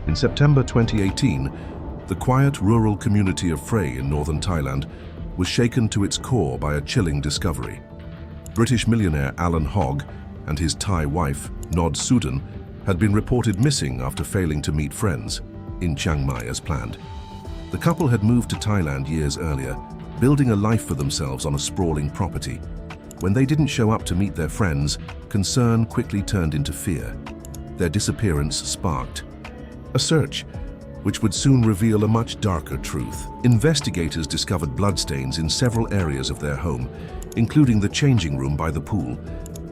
In September 2018, the quiet rural community of Phrae in northern Thailand was shaken to its core by a chilling discovery. British millionaire Alan Hogg and his Thai wife, Suddaen, had been reported missing after failing to meet friends in Chiang Mai as planned. The couple had moved to Thailand years earlier, building a life for themselves on a sprawling property. When they didn't show up to meet their friends, concern quickly turned into fear. Their disappearance sparked a search, which would soon reveal a much darker truth. Investigators discovered bloodstains in several areas of their home, including the changing room by the pool,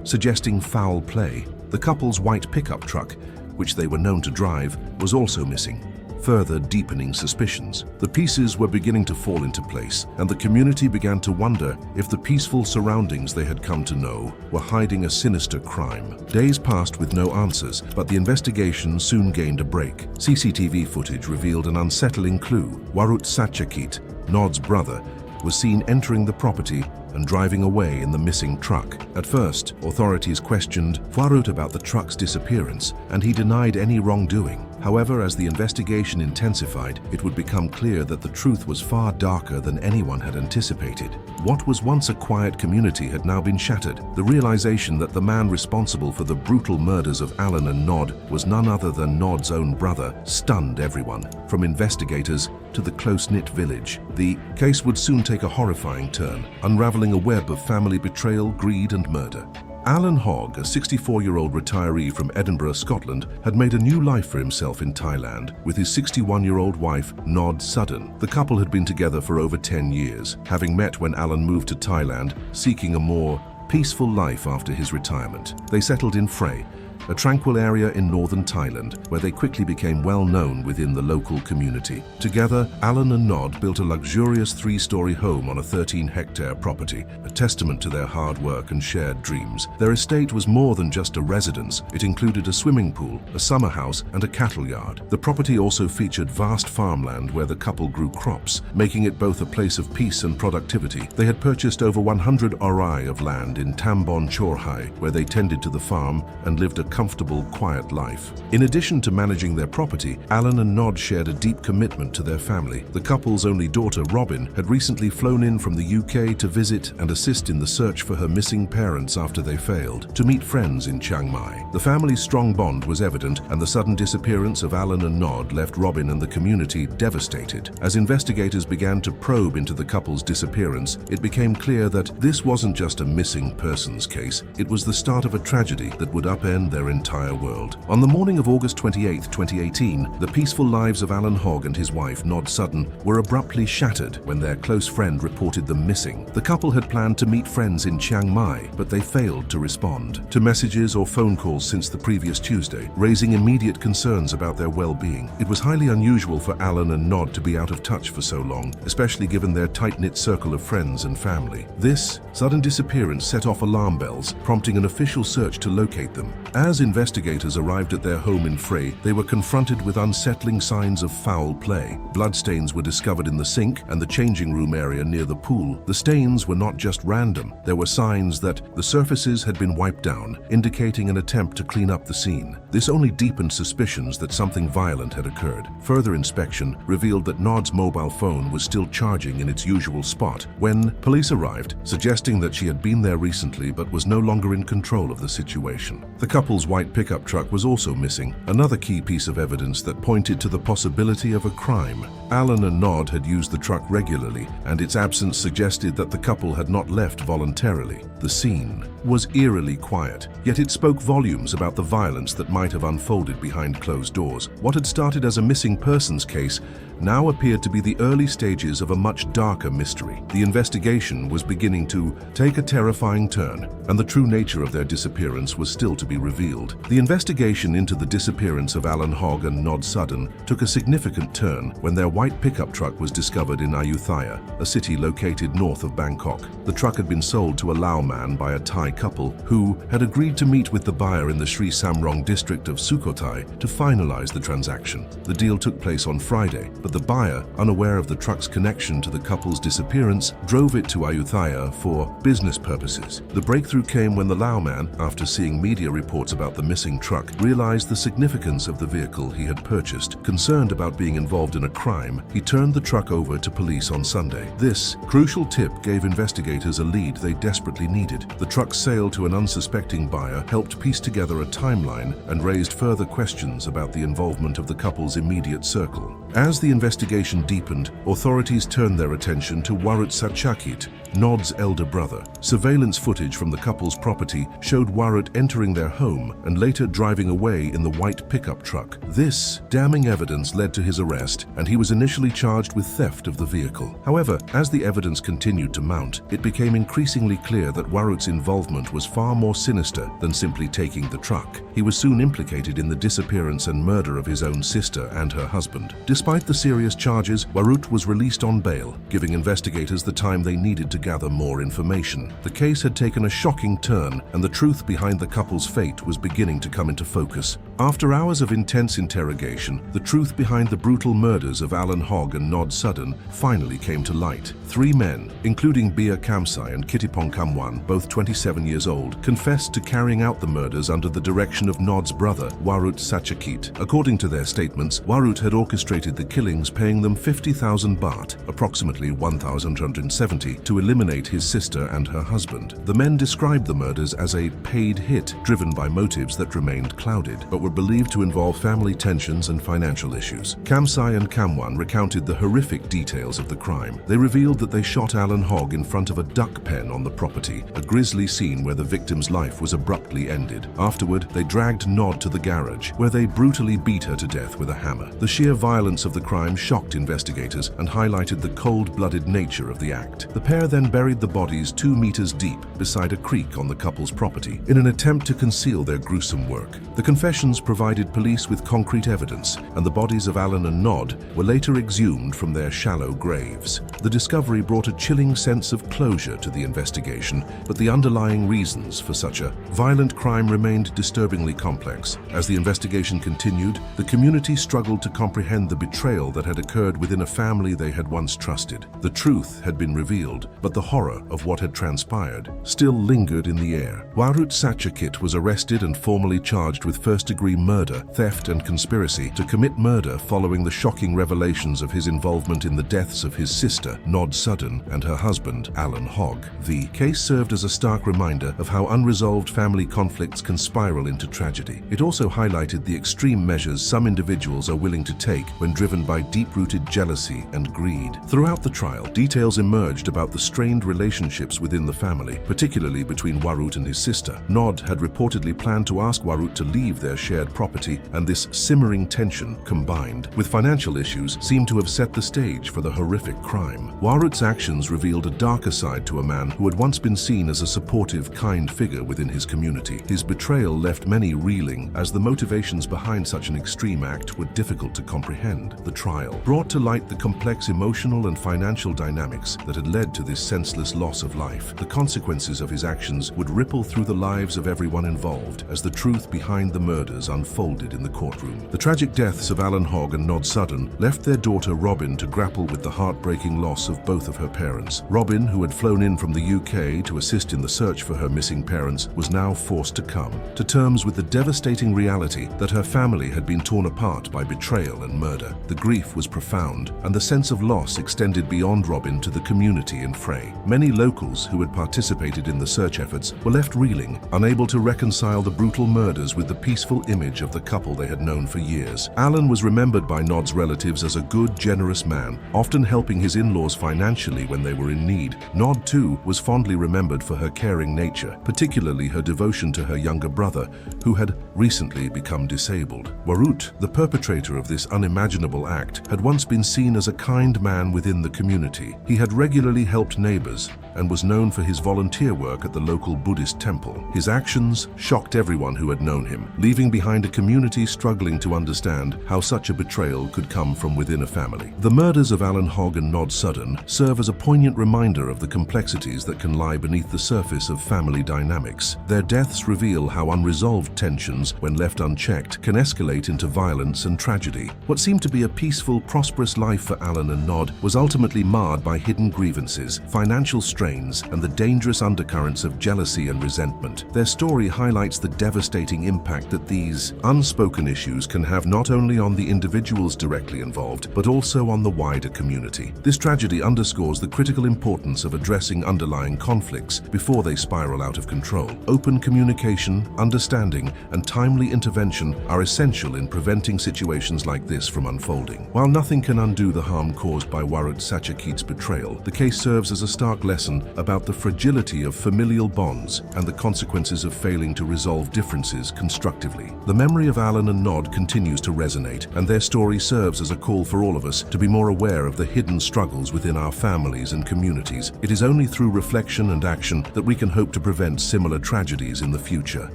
suggesting foul play. The couple's white pickup truck, which they were known to drive, was also missing, further deepening suspicions. The pieces were beginning to fall into place, and the community began to wonder if the peaceful surroundings they had come to know were hiding a sinister crime. Days passed with no answers, but the investigation soon gained a break. CCTV footage revealed an unsettling clue. Warut Satchakit, Nod's brother, was seen entering the property and driving away in the missing truck. At first, authorities questioned Warut about the truck's disappearance, and he denied any wrongdoing. However, as the investigation intensified, it would become clear that the truth was far darker than anyone had anticipated. What was once a quiet community had now been shattered. The realization that the man responsible for the brutal murders of Alan and Nod was none other than Nod's own brother stunned everyone, from investigators to the close-knit village. The case would soon take a horrifying turn, unraveling a web of family betrayal, greed, and murder. Alan Hogg, a 64-year-old retiree from Edinburgh, Scotland, had made a new life for himself in Thailand with his 61-year-old wife, Suddaen. The couple had been together for over 10 years, having met when Alan moved to Thailand, seeking a more peaceful life after his retirement. They settled in Phrae, a tranquil area in northern Thailand, where they quickly became well known within the local community. Together, Alan and Nod built a luxurious 3-story home on a 13-hectare property, a testament to their hard work and shared dreams. Their estate was more than just a residence. It included a swimming pool, a summer house, and a cattle yard. The property also featured vast farmland where the couple grew crops, making it both a place of peace and productivity. They had purchased over 100 ori of land in Tambon Chorhai, where they tended to the farm and lived a comfortable, quiet life. In addition to managing their property, Alan and Nod shared a deep commitment to their family. The couple's only daughter, Robin, had recently flown in from the UK to visit and assist in the search for her missing parents after they failed to meet friends in Chiang Mai. The family's strong bond was evident, and the sudden disappearance of Alan and Nod left Robin and the community devastated. As investigators began to probe into the couple's disappearance, it became clear that this wasn't just a missing persons case. It was the start of a tragedy that would upend their entire world. On the morning of August 28, 2018, the peaceful lives of Alan Hogg and his wife, Suddaen, were abruptly shattered when their close friend reported them missing. The couple had planned to meet friends in Chiang Mai, but they failed to respond to messages or phone calls since the previous Tuesday, raising immediate concerns about their well-being. It was highly unusual for Alan and Nod to be out of touch for so long, especially given their tight-knit circle of friends and family. This sudden disappearance set off alarm bells, prompting an official search to locate them. As investigators arrived at their home in Phrae, they were confronted with unsettling signs of foul play. Bloodstains were discovered in the sink and the changing room area near the pool. The stains were not just random. There were signs that the surfaces had been wiped down, indicating an attempt to clean up the scene. This only deepened suspicions that something violent had occurred. Further inspection revealed that Nod's mobile phone was still charging in its usual spot when police arrived, suggesting that she had been there recently but was no longer in control of the situation. The couple's white pickup truck was also missing, another key piece of evidence that pointed to the possibility of a crime. Alan and Nod had used the truck regularly, and its absence suggested that the couple had not left voluntarily. The scene was eerily quiet, yet it spoke volumes about the violence that might have unfolded behind closed doors. What had started as a missing persons case now appeared to be the early stages of a much darker mystery. The investigation was beginning to take a terrifying turn, and the true nature of their disappearance was still to be revealed. The investigation into the disappearance of Alan Hogg and Suddaen took a significant turn when their white pickup truck was discovered in Ayutthaya, a city located north of Bangkok. The truck had been sold to a Lao man by a Thai couple who had agreed to meet with the buyer in the Sri Samrong district of Sukhothai to finalize the transaction. The deal took place on Friday, but the buyer, unaware of the truck's connection to the couple's disappearance, drove it to Ayutthaya for business purposes. The breakthrough came when the Lao man, after seeing media reports about the missing truck, realized the significance of the vehicle he had purchased. Concerned about being involved in a crime, he turned the truck over to police on Sunday. This crucial tip gave investigators a lead they desperately needed. The truck's sale to an unsuspecting buyer helped piece together a timeline and raised further questions about the involvement of the couple's immediate circle. As the investigation deepened, authorities turned their attention to Warut Sachakit, Nod's elder brother. Surveillance footage from the couple's property showed Warut entering their home and later driving away in the white pickup truck. This damning evidence led to his arrest, and he was initially charged with theft of the vehicle. However, as the evidence continued to mount, it became increasingly clear that Warut's involvement was far more sinister than simply taking the truck. He was soon implicated in the disappearance and murder of his own sister and her husband. Despite the serious charges, Warut was released on bail, giving investigators the time they needed to gather more information. The case had taken a shocking turn, and the truth behind the couple's fate was beginning to come into focus. After hours of intense interrogation, the truth behind the brutal murders of Alan Hogg and Nod Suddaen finally came to light. 3 men, including Bia Kamsai and Kittipong Kamwan, both 27 years old, confessed to carrying out the murders under the direction of Nod's brother, Warut Sachakit. According to their statements, Warut had orchestrated the killings, paying them 50,000 baht, approximately 1,170, to eliminate his sister and her husband. The men described the murders as a paid hit, driven by motives that remained clouded, but were believed to involve family tensions and financial issues. Kamsai and Kamwan recounted the horrific details of the crime. They revealed that they shot Alan Hogg in front of a duck pen on the property, a grisly scene where the victim's life was abruptly ended. Afterward, they dragged Nod to the garage, where they brutally beat her to death with a hammer. The sheer violence of the crime shocked investigators and highlighted the cold-blooded nature of the act. The pair then buried the bodies 2 meters deep beside a creek on the couple's property in an attempt to conceal their gruesome work. The confessions provided police with concrete evidence, and the bodies of Alan and Nod were later exhumed from their shallow graves. The discovery brought a chilling sense of closure to the investigation, but the underlying reasons for such a violent crime remained disturbingly complex. As the investigation continued, the community struggled to comprehend the betrayal that had occurred within a family they had once trusted. The truth had been revealed, but the horror of what had transpired still lingered in the air. Warut Sachakit was arrested and formally charged with first-degree murder, theft, and conspiracy to commit murder following the shocking revelations of his involvement in the deaths of his sister, Nod Suddaen, and her husband, Alan Hogg. The case served as a stark reminder of how unresolved family conflicts can spiral into tragedy. It also highlighted the extreme measures some individuals are willing to take when driven by deep-rooted jealousy and greed. Throughout the trial, details emerged about the strained relationships within the family, particularly between Warut and his sister. Nod had reportedly planned to ask Warut to leave their shared property, and this simmering tension, combined with financial issues, seemed to have set the stage for the horrific crime. Warut's actions revealed a darker side to a man who had once been seen as a supportive, kind figure within his community. His betrayal left many reeling, as the motivations behind such an extreme act were difficult to comprehend. The trial brought to light the complex emotional and financial dynamics that had led to this senseless loss of life. The consequences of his actions would ripple through the lives of everyone involved as the truth behind the murders unfolded in the courtroom. The tragic deaths of Alan Hogg and Nod Suddaen left their daughter Robin to grapple with the heartbreaking loss of both of her parents. Robin, who had flown in from the UK to assist in the search for her missing parents, was now forced to come to terms with the devastating reality that her family had been torn apart by betrayal and murder. The grief was profound, and the sense of loss extended beyond Robin to the community in Phrae. Many locals who had participated in the search efforts were left reeling, unable to reconcile the brutal murders with the peaceful image of the couple they had known for years. Alan was remembered by Nod's relatives as a good, generous man, often helping his in-laws financially when they were in need. Nod, too, was fondly remembered for her caring nature, particularly her devotion to her younger brother, who had recently become disabled. Warut, the perpetrator of this unimaginable act, had once been seen as a kind man within the community. He had regularly helped neighbors and was known for his volunteer work at the local Buddhist temple. His actions shocked everyone who had known him, leaving behind a community struggling to understand how such a betrayal could come from within a family. The murders of Alan Hogg and Nod Suddaen serve as a poignant reminder of the complexities that can lie beneath the surface of family dynamics. Their deaths reveal how unresolved tensions, when left unchecked, can escalate into violence and tragedy. What seemed to be a peaceful, prosperous life for Alan and Nod was ultimately marred by hidden grievances, financial strains, and the dangerous undercurrents of jealousy and resentment. Their story highlights the devastating impact that these unspoken issues can have not only on the individuals directly involved, but also on the wider community. This tragedy underscores the critical importance of addressing underlying conflicts before they spiral out of control. Open communication, understanding, and timely intervention are essential in preventing situations like this from unfolding. While nothing can undo the harm caused by Warut Sachakit's betrayal, the case serves as a stark lesson about the fragility of familial bonds and the consequences of failing to resolve differences constructively. The memory of Alan and Nod continues to resonate, and their story serves as a call for all of us to be more aware of the hidden struggles within our families and communities. It is only through reflection and action that we can hope to prevent similar tragedies in the future.